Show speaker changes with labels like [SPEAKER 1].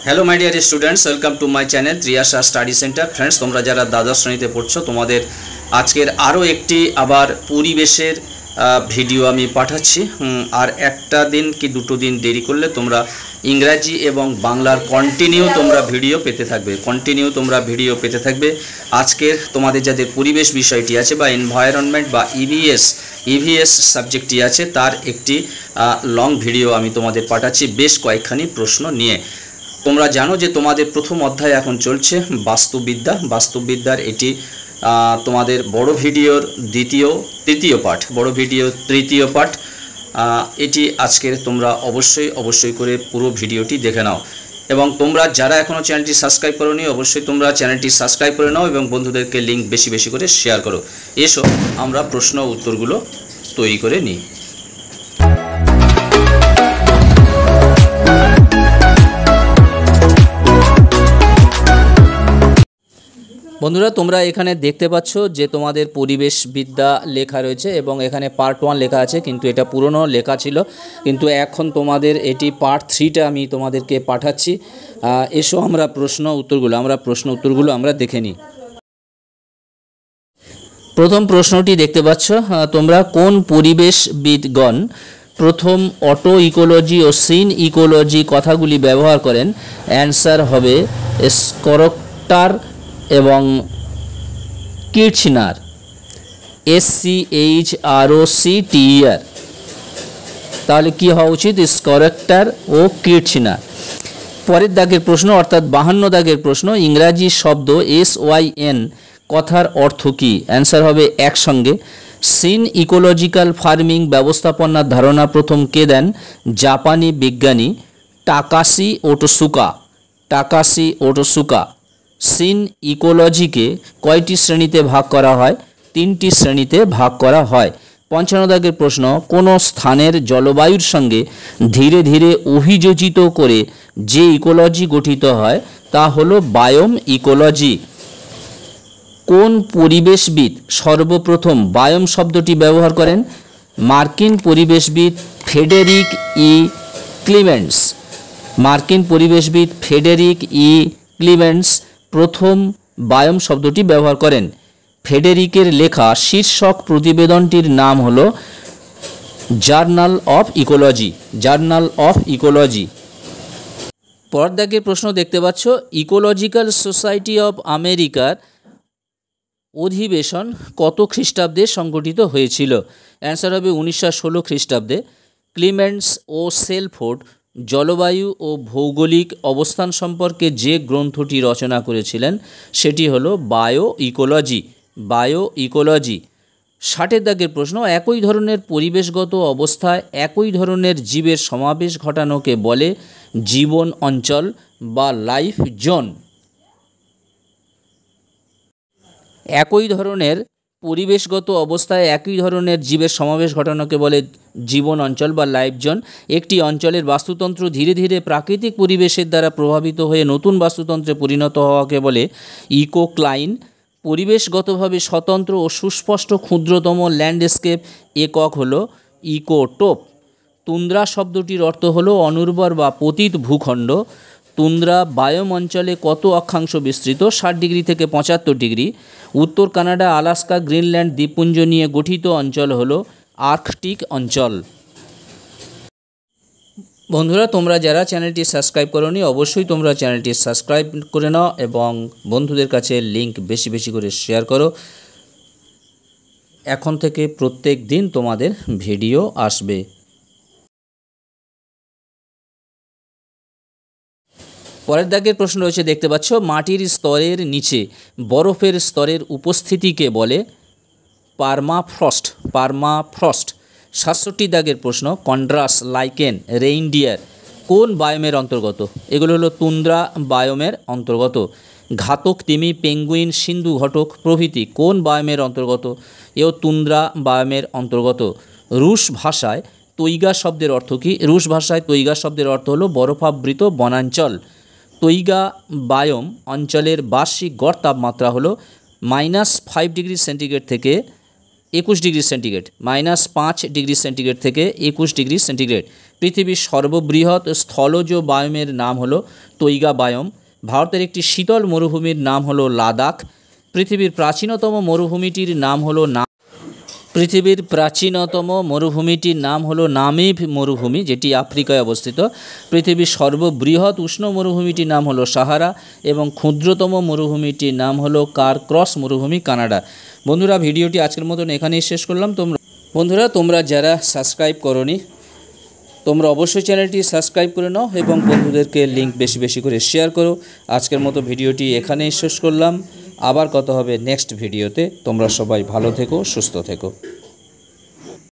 [SPEAKER 1] Hello my dear students, welcome to my channel Triyasha study centre. Friends, তোমরা যারা দ্বাদশ শ্রেণীতে পড়ছো তোমাদের আজকের আরও একটি আবার পরিবেশের ভিডিও আমি পাঠাচ্ছি। আর একটা দিন কি দুটো দিন দেরি করলে তোমরা ইংরাজি এবং বাংলার কন্টিনিউ তোমরা ভিডিও পেতে থাকবে। আজকের তোমাদের যাদের পরিবেশ বিষয়টি আছে বা এনভায়রনমেন্ট বা ইভিএস সাবজেক্টটি আছে তার একটি লং ভিডিও আমি তোমাদের পাঠাচ্ছি বেশ কয়েকখানি প্রশ্ন নিয়ে। তোমরা জানো যে তোমাদের প্রথম অধ্যায় এখন চলছে বাস্তুবিদ্যার এটি তোমাদের বড় ভিডিওর তৃতীয় পার্ট। এটি আজকের তোমরা অবশ্যই করে পুরো ভিডিওটি দেখে নাও এবং তোমরা যারা এখনও চ্যানেলটি সাবস্ক্রাইব করোনি অবশ্যই তোমরা চ্যানেলটি সাবস্ক্রাইব করে নাও এবং বন্ধুদেরকে লিঙ্ক বেশি করে শেয়ার করো। এসো আমরা প্রশ্ন উত্তরগুলো তৈরি করে নিই। বন্ধুরা, তোমরা এখানে দেখতে পাচ্ছ যে তোমাদের পরিবেশবিদ্যা লেখা রয়েছে এবং এখানে পার্ট 1 লেখা আছে, কিন্তু এটা পুরনো লেখা ছিল, কিন্তু এখন তোমাদের এটি পার্ট 3টা আমি তোমাদেরকে পাঠাচ্ছি। এসো আমরা প্রশ্ন উত্তরগুলো আমরা দেখে নিই। প্রথম প্রশ্নটি দেখতে পাচ্ছ তোমরা, কোন পরিবেশবিদগণ প্রথম অটো ইকোলজি ও সিন ইকোলজি কথাগুলি ব্যবহার করেন? অ্যান্সার হবে স্করটার এবং কির্চনার, SCHROCTER। তাহলে কি হওয়া উচিত? স্করটার ও কির্চনার। পরের দাগের প্রশ্ন অর্থাৎ 52 দাগের প্রশ্ন, ইংরাজি শব্দ SYN কথার অর্থ কি? অ্যান্সার হবে একসঙ্গে। সিন ইকোলজিক্যাল ফার্মিং ব্যবস্থাপনার ধারণা প্রথম কে দেন? জাপানি বিজ্ঞানী টাকাশি ওটোসুকা। সিন ইকোলজিকে কয়টি শ্রেণীতে ভাগ করা হয়? 3টি শ্রেণীতে ভাগ করা হয়। 55 দাগের প্রশ্ন, কোনো স্থানের জলবায়ুর সঙ্গে ধীরে ধীরে অভিযোজিত করে যে ইকোলজি গঠিত হয় তা হলো বায়োম ইকোলজি। কোন পরিবেশবিদ সর্বপ্রথম বায়োম শব্দটি ব্যবহার করেন? মার্কিন পরিবেশবিদ ফ্রেডেরিক ই ক্লিমেন্টস প্রথম বায়োম শব্দটি ব্যবহার করেন। ফ্রেডেরিকের লেখা শীর্ষক প্রতিবেদনটির নাম হলো জার্নাল অফ ইকোলজি। পর্দাগের প্রশ্ন দেখতে পাচ্ছ, ইকোলজিক্যাল সোসাইটি অফ আমেরিকার অধিবেশন কত খ্রিস্টাব্দে সংগঠিত হয়েছিল? অ্যান্সার হবে 1916 খ্রিস্টাব্দে। ক্লিমেন্টস ও সেলফোর্ড জলবায়ু ও ভৌগোলিক অবস্থান সম্পর্কে যে গ্রন্থটি রচনা করেছিলেন সেটি হলো বায়ো ইকোলজি। 60 দাগের প্রশ্ন, একই ধরনের পরিবেশগত অবস্থায় একই ধরনের জীবের সমাবেশ ঘটানোকে বলে জীবন অঞ্চল বা লাইফ জোন। একই ধরনের পরিবেশগত অবস্থায় একই ধরনের জীবের সমাবেশ ঘটানোকে বলে জীবন অঞ্চল বা লাইফ জোন। একটি অঞ্চলের বাস্তুতন্ত্র ধীরে ধীরে প্রাকৃতিক পরিবেশের দ্বারা প্রভাবিত হয়ে নতুন বাস্তুতন্ত্রে পরিণত হওয়াকে বলে ইকোক্লাইন। পরিবেশগতভাবে স্বতন্ত্র ও সুস্পষ্ট ক্ষুদ্রতম ল্যান্ডস্কেপ একক হলো ইকোটোপ। তুন্দ্রা শব্দটির অর্থ হলো অনুর্বর বা পতিত ভূখণ্ড। তুন্দ্রা বায়োম অঞ্চলে কত অক্ষাংশ বিস্তৃত? 60 ডিগ্রি থেকে 75 ডিগ্রি। উত্তর কানাডা, আলাস্কা, গ্রিনল্যান্ড দ্বীপপুঞ্জ নিয়ে গঠিত অঞ্চল হলো আর্কটিক অঞ্চল। বন্ধুরা, তোমরা যারা চ্যানেলটি সাবস্ক্রাইব করোনি অবশ্যই তোমরা চ্যানেলটি সাবস্ক্রাইব করে নাও এবং বন্ধুদের কাছে লিঙ্ক বেশি করে শেয়ার করো। এখন থেকে প্রত্যেক দিন তোমাদের ভিডিও আসবে। পরের দাগের প্রশ্ন রয়েছে দেখতে পাচ্ছ, মাটির স্তরের নিচে বরফের স্তরের উপস্থিতিকে বলে পারমাফ্রস্ট। 67 দাগের প্রশ্ন, কন্ড্রাস, লাইকেন, রেইনডিয়ার কোন বায়োমের অন্তর্গত? এগুলো হলো তুন্দ্রা বায়োমের অন্তর্গত। ঘাতক তিমি, পেঙ্গুইন, সিন্ধু ঘটক প্রভৃতি কোন বায়োমের অন্তর্গত? এও তুন্দ্রা বায়োমের অন্তর্গত। রুশ ভাষায় তৈগা শব্দের অর্থ কী? রুশ ভাষায় তৈগা শব্দের অর্থ হলো বরফাবৃত বনাঞ্চল। তৈগা বায়োম অঞ্চলের বার্ষিক গড় তাপমাত্রা হলো -5 ডিগ্রি সেন্টিগ্রেড থেকে 21°C, -5°C থেকে 21°C। পৃথিবীর সর্ববৃহৎ স্থলজ বায়োমের নাম হলো তৈগা বায়োম। ভারতের একটি শীতল মরুভূমির নাম হলো লাদাখ। পৃথিবীর প্রাচীনতম মরুভূমিটির নাম হলো নামিব মরুভূমি, যেটি আফ্রিকায় অবস্থিত। পৃথিবীর সর্ববৃহৎ উষ্ণ মরুভূমিটির নাম হলো সাহারা এবং ক্ষুদ্রতম মরুভূমিটির নাম হলো কার-ক্রস মরুভূমি, কানাডা। বন্ধুরা, ভিডিওটি আজকের মতন এখানেই শেষ করলাম। তোমরা যারা সাবস্ক্রাইব করোনি, তোমরা অবশ্যই চ্যানেলটি সাবস্ক্রাইব করে নাও এবং বন্ধুদেরকে লিঙ্ক বেশি বেশি করে শেয়ার করো। আজকের মতো ভিডিওটি এখানেই শেষ করলাম। আবার কথা হবে নেক্সট ভিডিওতে। তোমরা সবাই ভালো থেকো, সুস্থ থেকো।